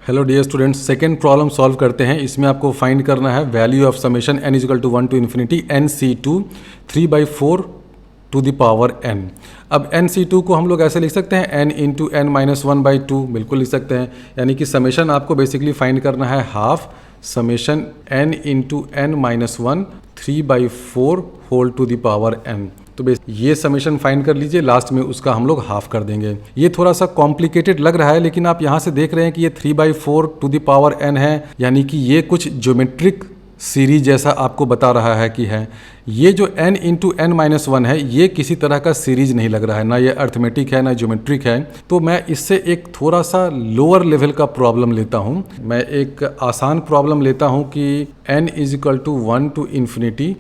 Hello dear students, second problem solve करते हैं। इसमें आपको फाइंड करना है value of summation n equal to 1 to infinity NC2 3/4 to the power n। अब NC2 को हम लोग ऐसे लिख सकते हैं n इंटू n माइनस 1/2, बिल्कुल लिख सकते हैं। यानी कि समेशन आपको बेसिकली फाइंड करना है half summation n into n minus 1 3/4 whole to the power n। तो ये समेशन फाइंड कर लीजिए, लास्ट में उसका हम लोग हाफ कर देंगे। ये थोड़ा सा कॉम्प्लिकेटेड लग रहा है, लेकिन आप यहाँ से देख रहे हैं कि ये 3/4 टू द पावर n है, यानी कि ये कुछ ज्योमेट्रिक सीरीज जैसा आपको बता रहा है कि है। ये जो n इंटू n माइनस 1 है, ये किसी तरह का सीरीज नहीं लग रहा है, ना ये अर्थमेटिक है ना ज्योमेट्रिक है। तो मैं इससे एक थोड़ा सा लोअर लेवल का प्रॉब्लम लेता हूँ। मैं एक आसान प्रॉब्लम लेता हूँ कि n is equal to 1 to infinity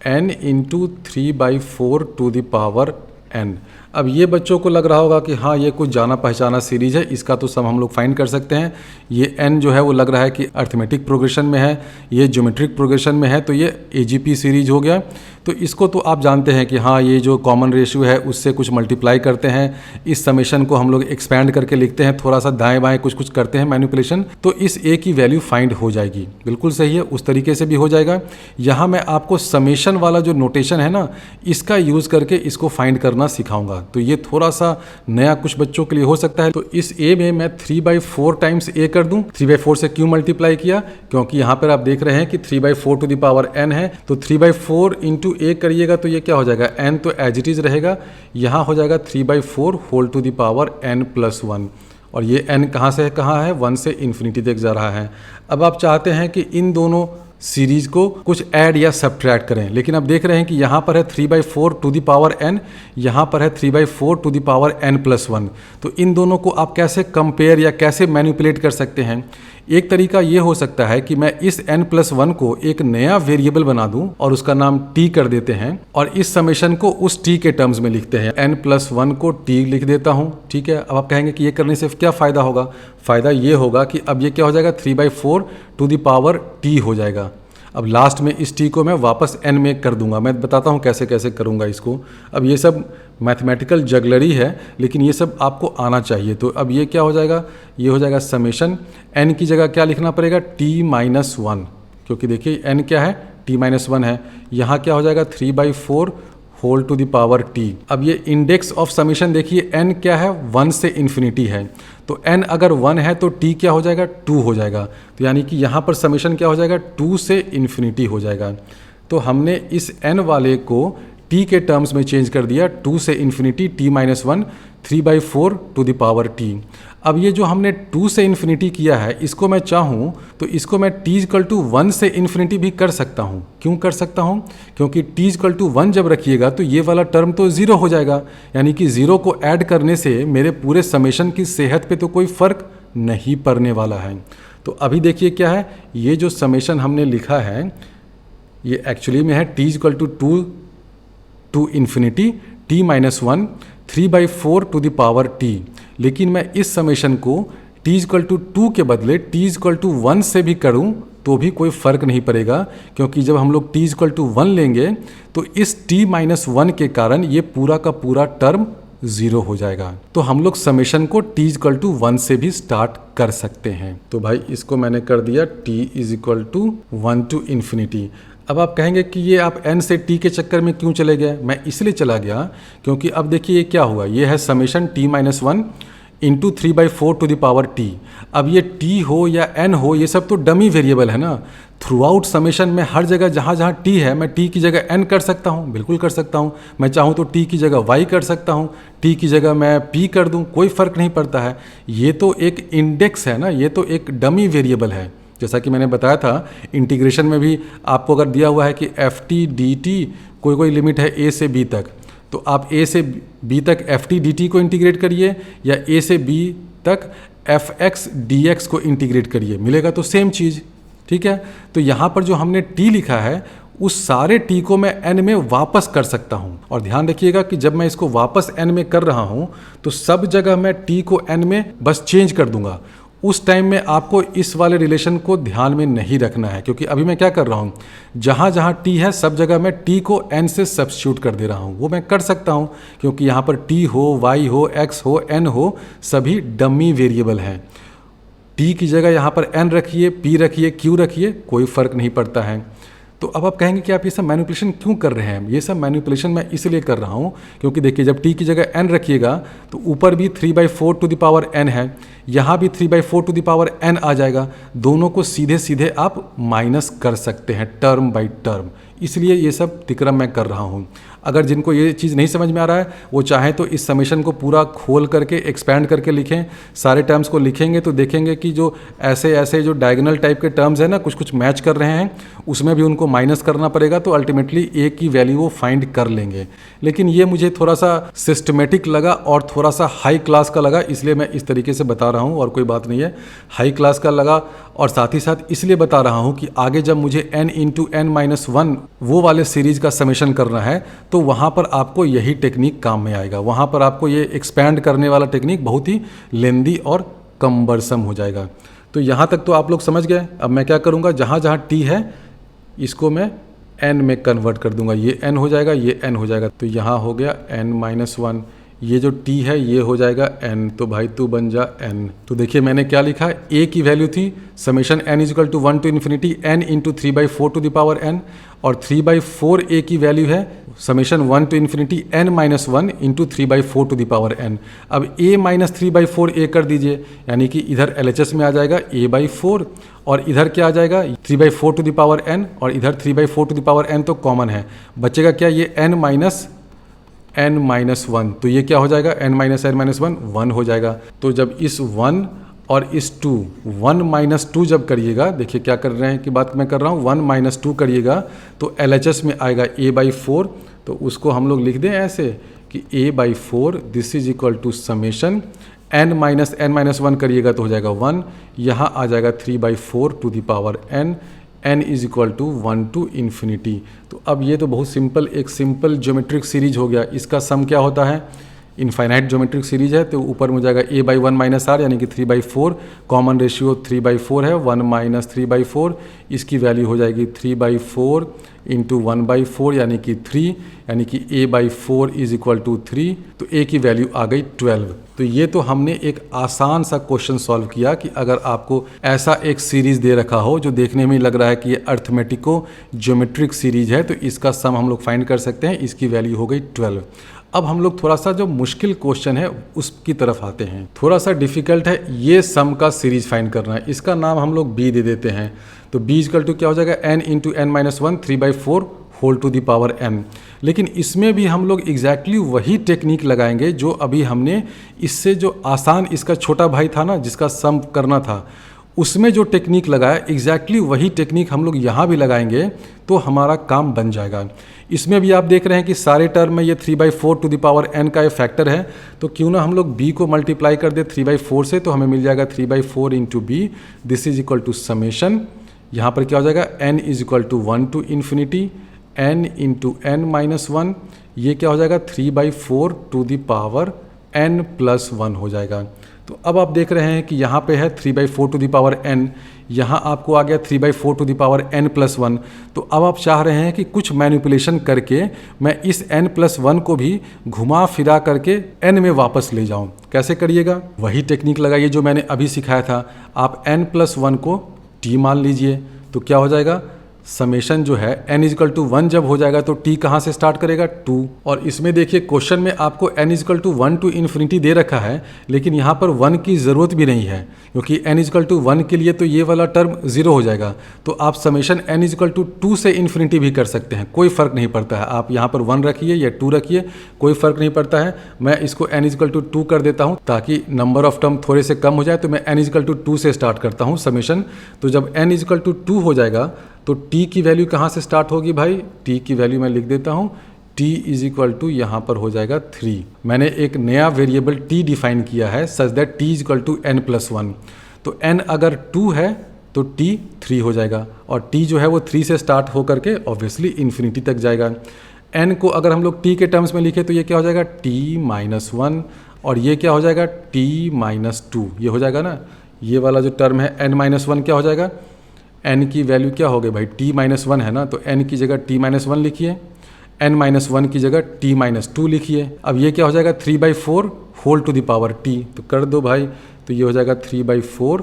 n into 3/4 to the power n। अब ये बच्चों को लग रहा होगा कि हाँ, ये कुछ जाना पहचाना सीरीज है, इसका तो सम हम लोग फाइंड कर सकते हैं। ये n जो है वो लग रहा है कि अर्थमेटिक प्रोग्रेशन में है, ये ज्योमेट्रिक प्रोग्रेशन में है, तो ये AGP सीरीज हो गया। तो इसको तो आप जानते हैं कि हाँ, ये जो कॉमन रेशियो है उससे कुछ मल्टीप्लाई करते हैं, इस समेशन को हम लोग एक्सपैंड करके लिखते हैं, थोड़ा सा दाएं बाएं कुछ कुछ करते हैं मैनिपुलेशन, तो इस a की वैल्यू फाइंड हो जाएगी। बिल्कुल सही है, उस तरीके से भी हो जाएगा। यहाँ मैं आपको समेशन वाला जो नोटेशन है ना, इसका यूज़ करके इसको फाइंड करना सिखाऊंगा। तो ये थोड़ा सा नया कुछ बच्चों के लिए हो सकता है। तो इस a में मैं 3/4 टाइम्स a कर दूं। 3/4 से क्यों मल्टीप्लाई किया? क्योंकि यहाँ पर आप देख रहे हैं कि 3/4 टू द पावर n है, तो 3/4 इंटू a करिएगा तो ये क्या हो जाएगा, n तो एज इट इज रहेगा, यहाँ हो जाएगा 3/4 whole to the power n plus 1। और ये n कहाँ से कहाँ है, 1 से इन्फिनिटी तक जा रहा है। अब आप चाहते हैं कि इन दोनों सीरीज को कुछ ऐड या सब्ट्रैक्ट करें, लेकिन अब देख रहे हैं कि यहाँ पर है 3/4 टू द पावर n, यहाँ पर है 3/4 to the power n plus 1। तो इन दोनों को आप कैसे कंपेयर या कैसे मैनिपुलेट कर सकते हैं? एक तरीका ये हो सकता है कि मैं इस n प्लस 1 को एक नया वेरिएबल बना दूं और उसका नाम t कर देते हैं, और इस समेशन को उस t के टर्म्स में लिखते हैं। n प्लस 1 को t लिख देता हूं, ठीक है। अब आप कहेंगे कि ये करने से क्या फ़ायदा होगा? फ़ायदा ये होगा कि अब ये क्या हो जाएगा, 3/4 टू द पावर t हो जाएगा। अब लास्ट में इस t को मैं वापस n में कर दूंगा। मैं बताता हूँ कैसे कैसे करूँगा इसको। अब ये सब मैथमेटिकल जगलरी है, लेकिन ये सब आपको आना चाहिए। तो अब ये क्या हो जाएगा, ये हो जाएगा समेशन n की जगह क्या लिखना पड़ेगा, t-1, क्योंकि देखिए n क्या है, t-1 है। यहाँ क्या हो जाएगा, 3/4 whole to the power t। अब ये इंडेक्स ऑफ समेशन देखिए, n क्या है, 1 से इन्फिनिटी है, तो n अगर 1 है तो t क्या हो जाएगा, 2 हो जाएगा। तो यानी कि यहाँ पर समेशन क्या हो जाएगा, 2 से इन्फिनिटी हो जाएगा। तो हमने इस n वाले को t के टर्म्स में चेंज कर दिया, 2 से infinity t-1 3/4 to the power t। अब ये जो हमने 2 से इन्फिनिटी किया है, इसको मैं चाहूँ तो इसको मैं t=1 से इन्फिनिटी भी कर सकता हूँ। क्यों कर सकता हूँ? क्योंकि t=1 जब रखिएगा तो ये वाला टर्म तो 0 हो जाएगा, यानी कि 0 को ऐड करने से मेरे पूरे समेशन की सेहत पे तो कोई फ़र्क नहीं पड़ने वाला है। तो अभी देखिए क्या है, ये जो समेशन हमने लिखा है ये एक्चुअली में है t=2 to infinity t-1 3/4 to the power t। लेकिन मैं इस समेशन को t=2 के बदले t=1 से भी करूं तो भी कोई फ़र्क नहीं पड़ेगा, क्योंकि जब हम लोग t=1 लेंगे तो इस t-1 के कारण ये पूरा का पूरा टर्म 0 हो जाएगा। तो हम लोग समेशन को t=1 से भी स्टार्ट कर सकते हैं। तो भाई इसको मैंने कर दिया t=1 टू इन्फिनिटी। अब आप कहेंगे कि ये आप n से t के चक्कर में क्यों चले गए? मैं इसलिए चला गया क्योंकि अब देखिए ये क्या हुआ, ये है summation t-1 into 3/4 to the power t। अब ये t हो या n हो, ये सब तो डमी वेरिएबल है ना। थ्रू आउट समेशन में हर जगह जहाँ जहाँ t है, मैं t की जगह n कर सकता हूँ, बिल्कुल कर सकता हूँ। मैं चाहूँ तो t की जगह y कर सकता हूँ, t की जगह मैं p कर दूँ, कोई फ़र्क नहीं पड़ता है। ये तो एक इंडेक्स है ना, ये तो एक डमी वेरिएबल है। जैसा कि मैंने बताया था, इंटीग्रेशन में भी आपको अगर दिया हुआ है कि ft dt कोई लिमिट है a से b तक, तो आप a से b तक ft dt को इंटीग्रेट करिए या a से b तक fx dx को इंटीग्रेट करिए, मिलेगा तो सेम चीज़, ठीक है। तो यहाँ पर जो हमने t लिखा है, उस सारे t को मैं n में वापस कर सकता हूँ। और ध्यान रखिएगा कि जब मैं इसको वापस n में कर रहा हूँ तो सब जगह मैं t को n में बस चेंज कर दूंगा। उस टाइम में आपको इस वाले रिलेशन को ध्यान में नहीं रखना है, क्योंकि अभी मैं क्या कर रहा हूँ, जहाँ जहाँ t है सब जगह मैं t को n से सब्स्टिट्यूट कर दे रहा हूँ। वो मैं कर सकता हूँ क्योंकि यहाँ पर t हो, y हो, x हो, n हो, सभी डमी वेरिएबल हैं। टी की जगह यहाँ पर एन रखिए, पी रखिए, क्यू रखिए, कोई फ़र्क नहीं पड़ता है। तो अब आप कहेंगे कि आप ये सब मैनिपुलेशन क्यों कर रहे हैं? ये सब मैनिपुलेशन मैं इसलिए कर रहा हूँ क्योंकि देखिए जब टी की जगह एन रखिएगा तो ऊपर भी 3/4 टू द पावर एन है, यहाँ भी 3/4 टू द पावर एन आ जाएगा। दोनों को सीधे सीधे आप माइनस कर सकते हैं टर्म बाई टर्म, इसलिए ये सब तिक्रम मैं कर रहा हूँ। अगर जिनको ये चीज़ नहीं समझ में आ रहा है वो चाहें तो इस समेशन को पूरा खोल करके एक्सपैंड करके लिखें, सारे टर्म्स को लिखेंगे तो देखेंगे कि जो ऐसे ऐसे जो डायगोनल टाइप के टर्म्स हैं ना, कुछ कुछ मैच कर रहे हैं, उसमें भी उनको माइनस करना पड़ेगा, तो अल्टीमेटली ए की वैल्यू वो फाइंड कर लेंगे। लेकिन ये मुझे थोड़ा सा सिस्टमेटिक लगा और थोड़ा सा हाई क्लास का लगा, इसलिए मैं इस तरीके से बता रहा हूँ, और कोई बात नहीं है। हाई क्लास का लगा और साथ ही साथ इसलिए बता रहा हूँ कि आगे जब मुझे n into n minus one वो वाले सीरीज का समेशन करना है तो वहाँ पर आपको यही टेक्निक काम में आएगा। वहाँ पर आपको ये एक्सपैंड करने वाला टेक्निक बहुत ही लेंदी और कम्बरसम हो जाएगा। तो यहाँ तक तो आप लोग समझ गए। अब मैं क्या करूँगा, जहाँ जहाँ t है इसको मैं n में कन्वर्ट कर दूंगा, ये n हो जाएगा, ये n हो जाएगा, तो यहाँ हो गया n माइनस वन, ये जो t है ये हो जाएगा n, तो भाई तू बन जा n। तो देखिए मैंने क्या लिखा है, a की वैल्यू थी summation n is equal to 1 to infinity n into 3/4 to the power n, और 3/4 a की वैल्यू है summation 1 to infinity n minus one into 3/4 to the power n। अब a माइनस 3/4 a कर दीजिए, यानी कि इधर LHS में आ जाएगा a/4 और इधर क्या आ जाएगा 3/4 टू द पावर n, और इधर 3/4 टू द पावर n तो कॉमन है, बचेगा क्या ये n माइनस वन, तो ये क्या हो जाएगा n minus n minus one 1 हो जाएगा। तो जब इस 1 और इस 2 1 माइनस 2 जब करिएगा, देखिए क्या कर रहे हैं कि बात मैं कर रहा हूँ, 1 माइनस 2 करिएगा तो LHS में आएगा a/4, तो उसको हम लोग लिख दें ऐसे कि a/4 this is equal to summation n minus 1 करिएगा तो हो जाएगा 1, यहाँ आ जाएगा 3/4 to the power n, n is equal to 1 to infinity. तो अब ये तो बहुत सिंपल, एक सिंपल ज्योमेट्रिक सीरीज हो गया। इसका सम क्या होता है, इनफाइनाइट ज्योमेट्रिक सीरीज है, तो ऊपर में जाएगा a/1 माइनस r, यानी कि 3/4, कॉमन रेशियो 3/4 है, 1 माइनस 3/4, इसकी वैल्यू हो जाएगी 3/4 इंटू 1/4 यानी कि 3, यानी कि a/4 इज इक्वल टू 3, तो a की वैल्यू आ गई 12। तो ये तो हमने एक आसान सा क्वेश्चन सॉल्व किया कि अगर आपको ऐसा एक सीरीज दे रखा हो जो देखने में लग रहा है कि ये अर्थमेटिको ज्योमेट्रिक सीरीज है, तो इसका सम हम लोग फाइंड कर सकते हैं, इसकी वैल्यू हो गई 12। अब हम लोग थोड़ा सा जो मुश्किल क्वेश्चन है उसकी तरफ आते हैं, थोड़ा सा डिफिकल्ट है, ये सम का सीरीज फाइंड करना है। इसका नाम हम लोग b दे देते हैं, तो b इक्वल टू क्या हो जाएगा n into n minus one 3/4 whole to the power n। लेकिन इसमें भी हम लोग एग्जैक्टली वही टेक्निक लगाएंगे जो अभी हमने इससे जो आसान इसका छोटा भाई था ना जिसका सम करना था, उसमें जो टेक्निक लगाया एग्जैक्टली वही टेक्निक हम लोग यहाँ भी लगाएंगे तो हमारा काम बन जाएगा। इसमें भी आप देख रहे हैं कि सारे टर्म में ये 3/4 टू द पावर n का ये फैक्टर है, तो क्यों ना हम लोग b को मल्टीप्लाई कर दे 3/4 से, तो हमें मिल जाएगा 3/4 into B, this is equal to summation, यहाँ पर क्या हो जाएगा n is equal to 1 to infinity n into n minus one, ये क्या हो जाएगा 3/4 to the power n plus 1 हो जाएगा। तो अब आप देख रहे हैं कि यहाँ पे है 3/4 टू द पावर n, यहाँ आपको आ गया 3/4 to the power n plus 1। तो अब आप चाह रहे हैं कि कुछ मैनिपुलेशन करके मैं इस n प्लस 1 को भी घुमा फिरा करके n में वापस ले जाऊँ। कैसे करिएगा, वही टेक्निक लगाइए जो मैंने अभी सिखाया था। आप n प्लस 1 को t मान लीजिए, तो क्या हो जाएगा समेशन जो है n इजकल टू 1 जब हो जाएगा तो t कहाँ से स्टार्ट करेगा 2। और इसमें देखिए क्वेश्चन में आपको n equal to 1 to infinity दे रखा है, लेकिन यहाँ पर 1 की ज़रूरत भी नहीं है क्योंकि n इजकल टू 1 के लिए तो ये वाला टर्म 0 हो जाएगा। तो आप समेशन n इजकल टू 2 से इन्फिनिटी भी कर सकते हैं, कोई फ़र्क नहीं पड़ता है। आप यहाँ पर 1 रखिए या 2 रखिए, कोई फ़र्क नहीं पड़ता है। मैं इसको n इजकल टू 2 कर देता हूँ ताकि नंबर ऑफ टर्म थोड़े से कम हो जाए, तो मैं n इजकल टू 2 से स्टार्ट करता हूँ समेशन। तो जब n इजकल टू 2 हो जाएगा तो t की वैल्यू कहाँ से स्टार्ट होगी भाई, t की वैल्यू मैं लिख देता हूँ, t इज इक्वल टू यहाँ पर हो जाएगा 3। मैंने एक नया वेरिएबल t डिफाइन किया है such that t is equal to n plus 1। तो n अगर 2 है तो t 3 हो जाएगा, और t जो है वो 3 से स्टार्ट होकर के ऑब्वियसली इन्फिनिटी तक जाएगा। n को अगर हम लोग t के टर्म्स में लिखे तो ये क्या हो जाएगा t माइनस 1, और ये क्या हो जाएगा t माइनस 2, ये हो जाएगा ना। ये वाला जो टर्म है n माइनस 1 क्या हो जाएगा, n की वैल्यू क्या हो गई भाई t माइनस 1 है ना, तो n की जगह t माइनस 1 लिखिए, n माइनस 1 की जगह t माइनस 2 लिखिए। अब ये क्या हो जाएगा 3/4 whole to the power t, तो कर दो भाई, तो ये हो जाएगा 3/4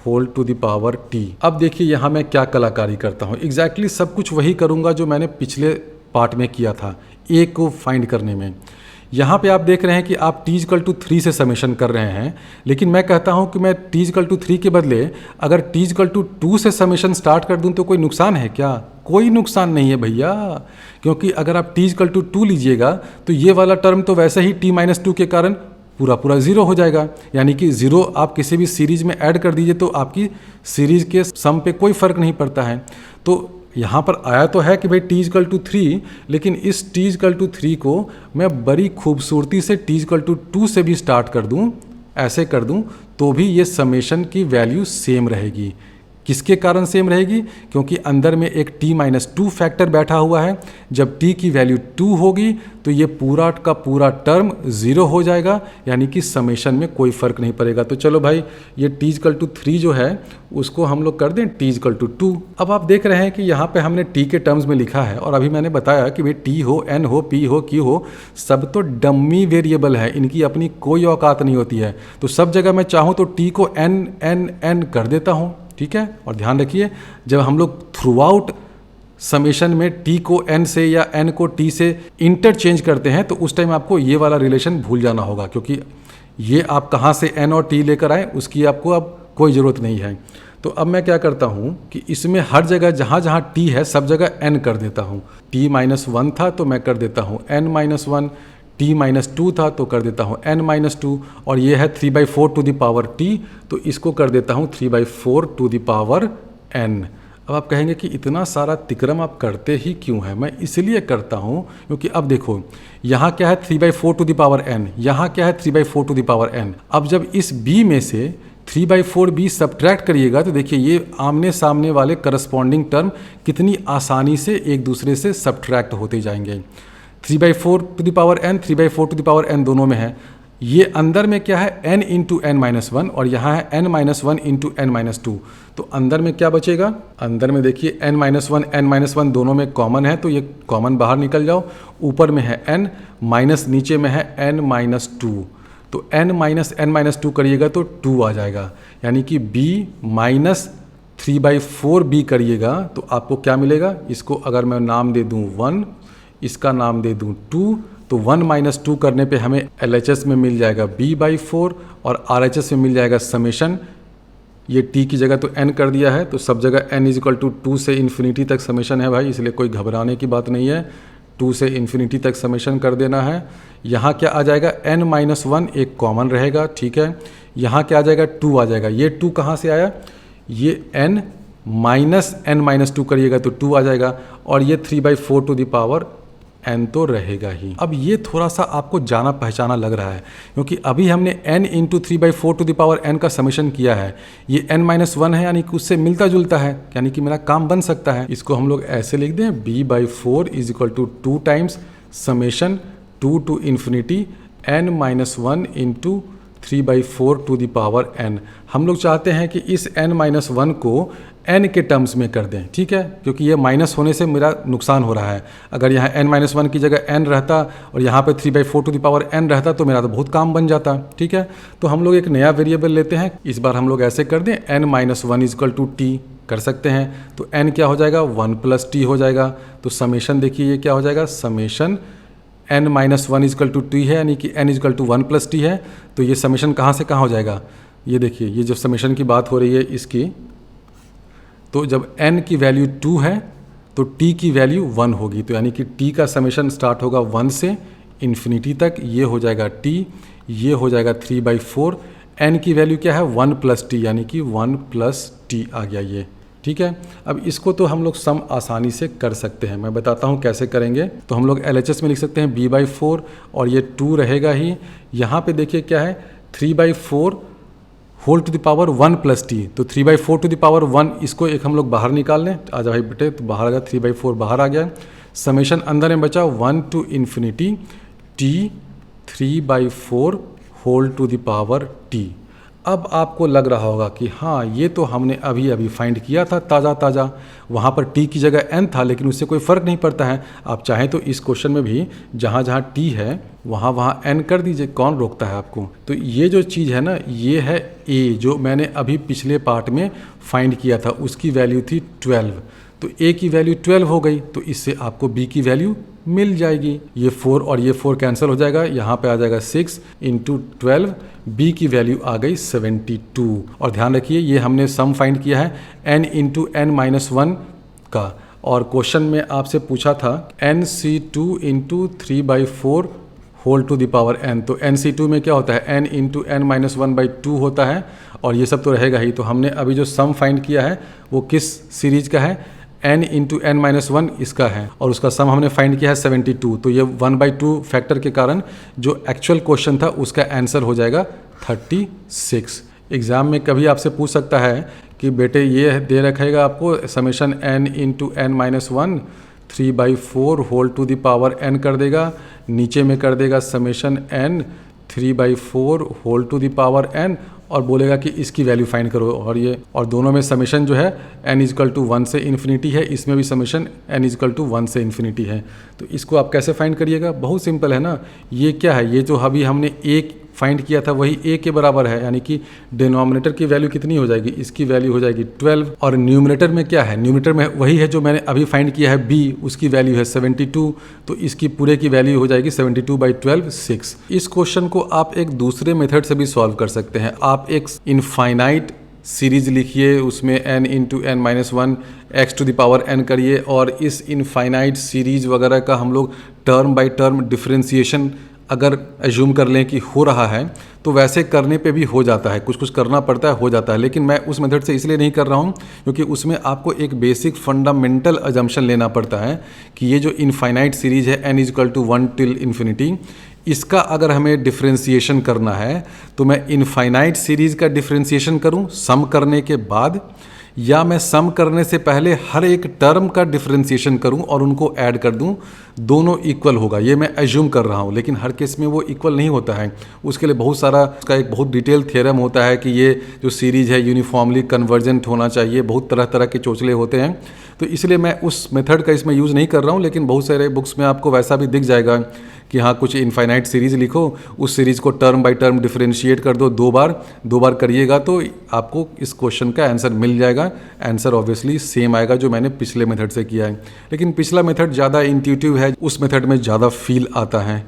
whole to the power T. अब देखिए यहाँ मैं क्या कलाकारी करता हूँ, एग्जैक्टली सब कुछ वही करूँगा जो मैंने पिछले पार्ट में किया था ए को फाइंड करने में। यहाँ पे आप देख रहे हैं कि आप t इक्वल टू 3 से समेशन कर रहे हैं, लेकिन मैं कहता हूँ कि मैं t इक्वल टू 3 के बदले अगर t इक्वल टू 2 से समेशन स्टार्ट कर दूँ तो कोई नुकसान है क्या? कोई नुकसान नहीं है भैया, क्योंकि अगर आप t इक्वल टू 2 लीजिएगा तो ये वाला टर्म तो वैसे ही t-2 के कारण पूरा पूरा ज़ीरो हो जाएगा, यानी कि ज़ीरो आप किसी भी सीरीज में ऐड कर दीजिए तो आपकी सीरीज के सम पे कोई फ़र्क नहीं पड़ता है। तो यहाँ पर आया तो है कि भाई t इक्वल टू 3, लेकिन इस t इक्वल टू 3 को मैं बड़ी खूबसूरती से t इक्वल टू 2 से भी स्टार्ट कर दूँ, ऐसे कर दूँ तो भी ये समेशन की वैल्यू सेम रहेगी। किसके कारण सेम रहेगी? क्योंकि अंदर में एक t-2 फैक्टर बैठा हुआ है। जब t की वैल्यू 2 होगी तो ये पूरा का पूरा टर्म ज़ीरो हो जाएगा, यानी कि समेशन में कोई फ़र्क नहीं पड़ेगा। तो चलो भाई ये t इक्वल टू 3 जो है उसको हम लोग कर दें t इक्वल टू 2। अब आप देख रहे हैं कि यहाँ पे हमने t के टर्म्स में लिखा है और अभी मैंने बताया कि भाई t हो, n हो, p हो, q हो, सब तो डम्मी वेरिएबल है, इनकी अपनी कोई औकात नहीं होती है। तो सब जगह मैं चाहूँ तो t को n n n कर देता हूँ, ठीक है। और ध्यान रखिए जब हम लोग थ्रू आउट समेशन में t को n से या n को t से इंटरचेंज करते हैं तो उस टाइम आपको ये वाला रिलेशन भूल जाना होगा, क्योंकि ये आप कहाँ से n और t लेकर आए उसकी आपको अब कोई ज़रूरत नहीं है। तो अब मैं क्या करता हूँ कि इसमें हर जगह जहाँ जहाँ t है सब जगह n कर देता हूँ। t-1 था तो मैं कर देता हूँ n-1, t-2 था तो कर देता हूँ n-2, और ये है 3/4 टू द पावर t, तो इसको कर देता हूँ 3/4 टू द पावर n। अब आप कहेंगे कि इतना सारा तिक्रम आप करते ही क्यों है? मैं इसलिए करता हूँ क्योंकि अब देखो यहाँ क्या है 3/4 टू द पावर n, यहाँ क्या है 3/4 टू द पावर n। अब जब इस b में से 3/4 b सब्ट्रैक्ट करिएगा तो देखिए ये आमने सामने वाले करस्पॉन्डिंग टर्म कितनी आसानी से एक दूसरे से सब्ट्रैक्ट होते जाएंगे। 3/4 to the power n, 3/4 to the power n दोनों में है। ये अंदर में क्या है n इंटू n-1 और यहाँ है n-1 इंटू n-2, तो अंदर में क्या बचेगा? अंदर में देखिए n-1 n-1 दोनों में कॉमन है तो ये कॉमन बाहर निकल जाओ। ऊपर में है n माइनस नीचे में है n-2, तो n-n-2 करिएगा तो 2 आ जाएगा, यानी कि b माइनस 3/4b करिएगा तो आपको क्या मिलेगा? इसको अगर मैं नाम दे दूँ 1, इसका नाम दे दूँ 2, तो 1-2 करने पे हमें LHS में मिल जाएगा b/4 और RHS में मिल जाएगा समेशन। ये t की जगह तो n कर दिया है तो सब जगह n इज इक्वल टू 2 से इन्फिनिटी तक समेशन है भाई, इसलिए कोई घबराने की बात नहीं है। 2 से इन्फिनिटी तक समेशन कर देना है। यहाँ क्या आ जाएगा? n-1 एक कॉमन रहेगा, ठीक है। यहाँ क्या आ जाएगा? 2 आ जाएगा। ये 2 कहाँ से आया? ये n माइनस n-2 करिएगा तो 2 आ जाएगा, और ये 3/4 टू द पावर n तो रहेगा ही। अब ये थोड़ा सा आपको जाना पहचाना लग रहा है क्योंकि अभी हमने n into 3/4 to the power n का समेशन किया है, ये n-1 है यानी कि उससे मिलता जुलता है, यानी कि मेरा काम बन सकता है। इसको हम लोग ऐसे लिख दें b/4 is equal to 2 times summation 2 to infinity n-1 into 3/4 to the power n। हम लोग चाहते हैं कि इस n-1 को n के टर्म्स में कर दें, ठीक है, क्योंकि ये माइनस होने से मेरा नुकसान हो रहा है। अगर यहाँ n-1 की जगह n रहता और यहाँ पे 3/4 टू द पावर n रहता तो मेरा तो बहुत काम बन जाता, ठीक है। तो हम लोग एक नया वेरिएबल लेते हैं, इस बार हम लोग ऐसे कर दें n-1 is equal to t कर सकते हैं। तो n क्या हो जाएगा? 1 + t हो जाएगा। तो समेशन देखिए ये क्या हो जाएगा? Summation n-1 is equal to t है, यानी कि n is equal to 1 + t है। तो ये समेशन कहाँ से कहाँ हो जाएगा? ये देखिए ये जो समेशन की बात हो रही है इसकी, तो जब n की वैल्यू 2 है तो t की वैल्यू 1 होगी, तो यानी कि t का समेशन स्टार्ट होगा 1 से इन्फिनिटी तक, ये हो जाएगा t, ये हो जाएगा 3/4, n की वैल्यू क्या है? 1 + t, यानी कि 1 + t आ गया ये, ठीक है। अब इसको तो हम लोग सम आसानी से कर सकते हैं, मैं बताता हूँ कैसे करेंगे। तो हम लोग LHS में लिख सकते हैं b/4 और ये 2 रहेगा ही। यहाँ पे देखिए क्या है? 3/4 whole to the power 1 + t, तो 3/4 टू द पावर 1, इसको एक हम लोग बाहर निकाल लें। आ जाओ भाई बेटे, तो बाहर आ गया 3/4 बाहर आ गया। समेशन अंदर में बचा 1 to infinity t 3/4 whole to the power t। अब आपको लग रहा होगा कि हाँ, ये तो हमने अभी अभी फाइंड किया था ताज़ा ताज़ा, वहाँ पर t की जगह n था, लेकिन उससे कोई फ़र्क नहीं पड़ता है। आप चाहें तो इस क्वेश्चन में भी जहाँ जहाँ t है वहाँ वहाँ n कर दीजिए, कौन रोकता है आपको। तो ये जो चीज़ है ना, ये है a, जो मैंने अभी पिछले पार्ट में फाइंड किया था, उसकी वैल्यू थी 12। तो a की वैल्यू 12 हो गई, तो इससे आपको b की वैल्यू मिल जाएगी। ये 4 और ये 4 कैंसिल हो जाएगा, यहाँ पे आ जाएगा 6 इंटू 12, b की वैल्यू आ गई 72। और ध्यान रखिए, ये हमने सम फाइंड किया है n इंटू n माइनस 1 का, और क्वेश्चन में आपसे पूछा था nc2 into 3/4 whole to the power n। तो nc2 में क्या होता है, n इंटू n माइनस 1/2 होता है, और ये सब तो रहेगा ही। तो हमने अभी जो सम फाइंड किया है वो किस सीरीज का है, n इंटू n माइनस 1 इसका है, और उसका सम हमने फाइंड किया है 72। तो ये 1/2 फैक्टर के कारण जो एक्चुअल क्वेश्चन था उसका आंसर हो जाएगा 36। एग्ज़ाम में कभी आपसे पूछ सकता है कि बेटे ये दे रखेगा आपको summation n into n minus 1 3/4 whole to the power n कर देगा, नीचे में कर देगा summation n 3/4 whole to the power n, और बोलेगा कि इसकी वैल्यू फाइंड करो। और दोनों में समेशन जो है n इजकल टू 1 से इन्फिनिटी है, इसमें भी समेशन n इजकल टू 1 से इन्फिनिटी है। तो इसको आप कैसे फाइंड करिएगा, बहुत सिंपल है ना। ये क्या है, ये जो अभी हमने एक फाइंड किया था वही a के बराबर है, यानी कि डिनोमिनेटर की वैल्यू कितनी हो जाएगी, इसकी वैल्यू हो जाएगी 12। और न्यूमरेटर में क्या है, न्यूमरेटर में वही है जो मैंने अभी फाइंड किया है b, उसकी वैल्यू है 72। तो इसकी पूरे की वैल्यू हो जाएगी 72/12 6। इस क्वेश्चन को आप एक दूसरे मेथड से भी सॉल्व कर सकते हैं। आप एक इनफाइनाइट सीरीज लिखिए, उसमें n into n minus 1 X to the power n करिए, और इस इनफाइनाइट सीरीज वगैरह का हम लोग टर्म बाय टर्म डिफरेंशिएशन अगर एज्यूम कर लें कि हो रहा है, तो वैसे करने पे भी हो जाता है, कुछ कुछ करना पड़ता है, हो जाता है। लेकिन मैं उस मेथड से इसलिए नहीं कर रहा हूँ क्योंकि उसमें आपको एक बेसिक फंडामेंटल अजम्पशन लेना पड़ता है कि ये जो इनफाइनाइट सीरीज है n equal to 1 till infinity, इसका अगर हमें डिफरेंशिएशन करना है तो मैं इनफाइनाइट सीरीज का डिफरेंशिएशन करूं सम करने के बाद, या मैं सम करने से पहले हर एक टर्म का डिफरेंशिएशन करूं और उनको ऐड कर दूं, दोनों इक्वल होगा। ये मैं एज्यूम कर रहा हूं, लेकिन हर केस में वो इक्वल नहीं होता है। उसके लिए बहुत सारा उसका एक बहुत डिटेल थ्योरम होता है कि ये जो सीरीज है यूनिफॉर्मली कन्वर्जेंट होना चाहिए, बहुत तरह तरह के चोचले होते हैं। तो इसलिए मैं उस मेथड का इसमें यूज़ नहीं कर रहा हूँ, लेकिन बहुत सारे बुक्स में आपको वैसा भी दिख जाएगा कि हाँ, कुछ इनफाइनाइट सीरीज लिखो, उस सीरीज को टर्म बाय टर्म डिफरेंशिएट कर दो, दो बार करिएगा तो आपको इस क्वेश्चन का आंसर मिल जाएगा। आंसर ऑब्वियसली सेम आएगा जो मैंने पिछले मेथड से किया है, लेकिन पिछला मेथड ज़्यादा इंट्यूटिव है, उस मेथड में ज़्यादा फील आता है।